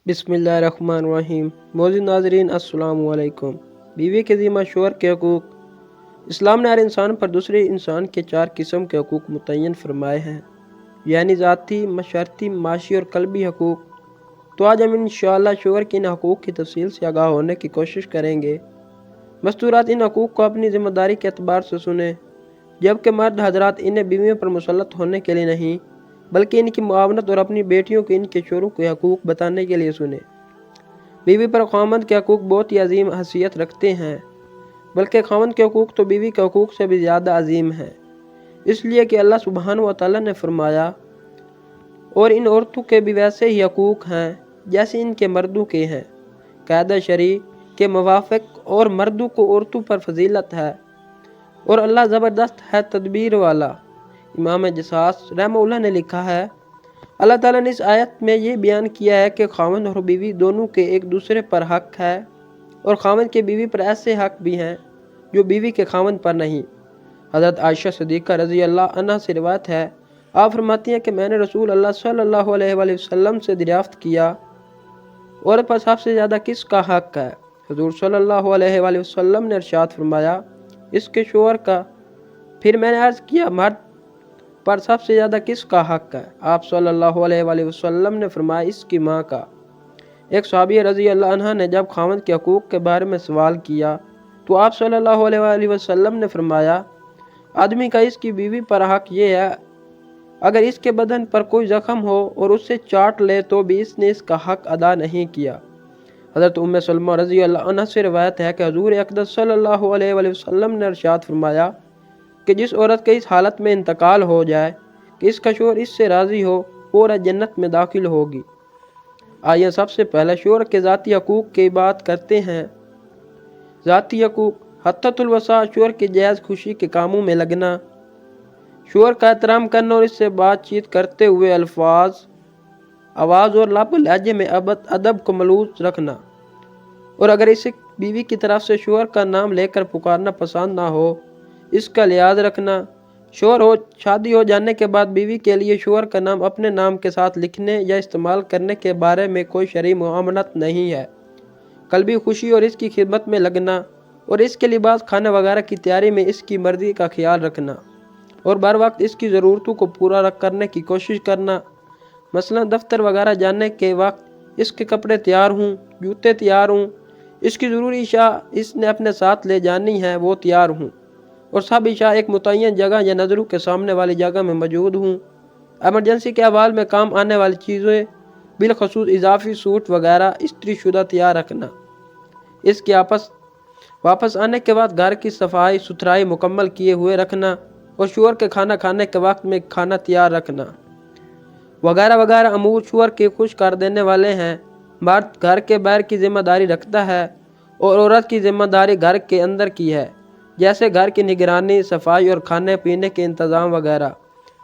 بسم اللہ الرحمن الرحیم۔ معزز ناظرین السلام علیکم۔ بیوی کے ذمہ شوہر کے حقوق۔ اسلام نے ہر انسان پر دوسرے انسان کے 4 قسم کے حقوق متعین فرمائے ہیں، یعنی ذاتی، معاشرتی، معاشی اور قلبی حقوق۔ تو آج ہم انشاءاللہ شوہر کے ان حقوق کی تفصیل سے آگاہ ہونے کی کوشش کریں گے۔ مستورات ان حقوق کو اپنی ذمہ داری کے اعتبار سے سنیں، جبکہ مرد حضرات انہیں بیویوں پر مسلط ہونے کے لیے نہیں بلکہ ان کی معاونت اور اپنی بیٹیوں کو ان کے شوہروں کے حقوق بتانے کے لیے سنیں۔ بیوی پر خاوند کے حقوق بہت ہی عظیم حیثیت رکھتے ہیں، بلکہ خاوند کے حقوق تو بیوی کے حقوق سے بھی زیادہ عظیم ہیں، اس لیے کہ اللہ سبحانہ و تعالیٰ نے فرمایا، اور ان عورتوں کے بھی ویسے ہی حقوق ہیں جیسے ان کے مردوں کے ہیں، قاعدہ شرعی کے موافق، اور مردوں کو عورتوں پر فضیلت ہے، اور اللہ زبردست ہے تدبیر والا۔ امام جساس رحمہ اللہ نے لکھا ہے، اللہ تعالیٰ نے اس آیت میں یہ بیان کیا ہے کہ خاوند اور بیوی دونوں کے ایک دوسرے پر حق ہے، اور خاوند کے بیوی پر ایسے حق بھی ہیں جو بیوی کے خاوند پر نہیں۔ حضرت عائشہ صدیقہ رضی اللہ عنہ سے روایت ہے، آپ فرماتی ہیں کہ میں نے رسول اللہ صلی اللہ علیہ وآلہ وسلم سے دریافت کیا، عورت پر سب سے زیادہ کس کا حق ہے؟ حضور صلی اللہ علیہ وآلہ وسلم نے ارشاد فرمایا، اس کے شوہر کا۔ پھر میں نے عرض کیا، مرد پر سب سے زیادہ کس کا حق ہے؟ آپ صلی اللہ علیہ وآلہ وسلم نے فرمایا، اس کی ماں کا۔ ایک صحابی رضی اللہ عنہ نے جب خاوند کے حقوق کے بارے میں سوال کیا تو آپ صلی اللہ علیہ وآلہ وسلم نے فرمایا، آدمی کا اس کی بیوی پر حق یہ ہے، اگر اس کے بدن پر کوئی زخم ہو اور اسے چاٹ لے تو بھی اس نے اس کا حق ادا نہیں کیا۔ حضرت ام سلمہ رضی اللہ عنہ سے روایت ہے کہ حضور اقدس صلی اللہ علیہ وآلہ وسلم نے ارشاد فرمایا کہ جس عورت کے اس حالت میں انتقال ہو جائے کہ اس کا شوہر اس سے راضی ہو، پورا جنت میں داخل ہوگی۔ آئیے سب سے پہلے شوہر کے ذاتی حقوق کی بات کرتے ہیں۔ ذاتی حقوق: حتۃ الوسع، شوہر کی جائز خوشی کے کاموں میں لگنا، شوہر کا احترام کرنا اور اس سے بات چیت کرتے ہوئے الفاظ، آواز اور لب و لہجے میں ادب کو ملحوظ رکھنا، اور اگر اسے بیوی کی طرف سے شوہر کا نام لے کر پکارنا پسند نہ ہو، اس کا لحاظ رکھنا۔ شادی ہو جانے کے بعد بیوی کے لیے شوہر کا نام اپنے نام کے ساتھ لکھنے یا استعمال کرنے کے بارے میں کوئی شرعی ممانعت نہیں ہے۔ قلبی خوشی اور اس کی خدمت میں لگنا، اور اس کے لباس، کھانے وغیرہ کی تیاری میں اس کی مرضی کا خیال رکھنا، اور بر وقت اس کی ضرورتوں کو پورا کرنے کی کوشش کرنا۔ مثلا دفتر وغیرہ جانے کے وقت اس کے کپڑے تیار ہوں، جوتے تیار ہوں، اس کی ضروری اشیاء اس نے اپنے ساتھ لے جانی ہیں وہ تیار ہوں، اور سب اشیاء ایک متعین جگہ یا نظروں کے سامنے والی جگہ میں موجود ہوں۔ ایمرجنسی کے احوال میں کام آنے والی چیزیں، بالخصوص اضافی سوٹ وغیرہ استری شدہ تیار رکھنا۔ اس کے واپس آنے کے بعد گھر کی صفائی ستھرائی مکمل کیے ہوئے رکھنا، اور شوہر کے کھانا کھانے کے وقت میں کھانا تیار رکھنا، وغیرہ وغیرہ امور شوہر کے خوش کر دینے والے ہیں۔ مرد گھر کے باہر کی ذمہ داری رکھتا ہے، اور عورت کی ذمہ داری گھر کے اندر کی ہے، جیسے گھر کی نگرانی، صفائی اور کھانے پینے کے انتظام وغیرہ۔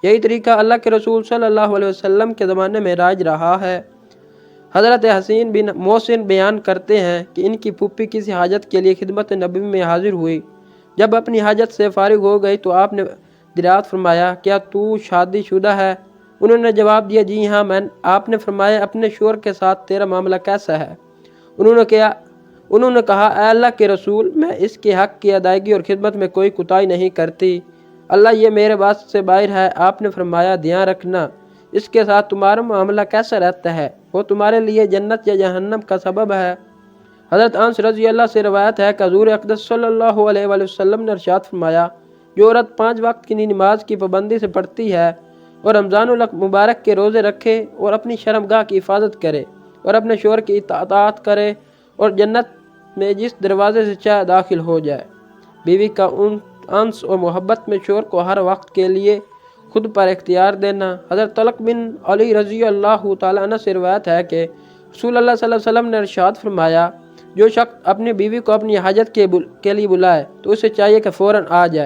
یہی طریقہ اللہ کے رسول صلی اللہ علیہ وسلم کے زمانے میں راج رہا ہے۔ حضرت حسین بن محسن بیان کرتے ہیں کہ ان کی پھوپھی کسی حاجت کے لیے خدمت نبی میں حاضر ہوئی، جب اپنی حاجت سے فارغ ہو گئی تو آپ نے دریافت فرمایا، کیا تو شادی شدہ ہے؟ انہوں نے جواب دیا، جی ہاں۔ آپ نے فرمایا، اپنے شوہر کے ساتھ تیرا معاملہ کیسا ہے؟ انہوں نے کہا، اے اللہ کے رسول، میں اس کے حق کی ادائیگی اور خدمت میں کوئی کوتاہی نہیں کرتی، اللہ یہ میرے بس سے باہر ہے۔ آپ نے فرمایا، دھیان رکھنا اس کے ساتھ تمہارا معاملہ کیسا رہتا ہے، وہ تمہارے لیے جنت یا جہنم کا سبب ہے۔ حضرت انس رضی اللہ سے روایت ہے کہ حضور اقدس صلی اللہ علیہ وآلہ وسلم نے ارشاد فرمایا، جو عورت 5 وقت کی نماز کی پابندی سے پڑھتی ہے اور رمضان المبارک کے روزے رکھے اور اپنی شرمگاہ کی حفاظت کرے اور اپنے شوہر کی اطاعت کرے، اور جنت میں جس دروازے سے چاہے داخل ہو جائے۔ بیوی کا انس اور محبت میں شوہر کو ہر وقت کے لیے خود پر اختیار دینا۔ حضرت طلق بن علی رضی اللہ تعالیٰ عنہ سے روایت ہے کہ رسول اللہ صلی اللہ علیہ وسلم نے ارشاد فرمایا، جو شخص اپنی بیوی کو اپنی حاجت کے لیے بلائے تو اسے چاہیے کہ فوراً آ جائے۔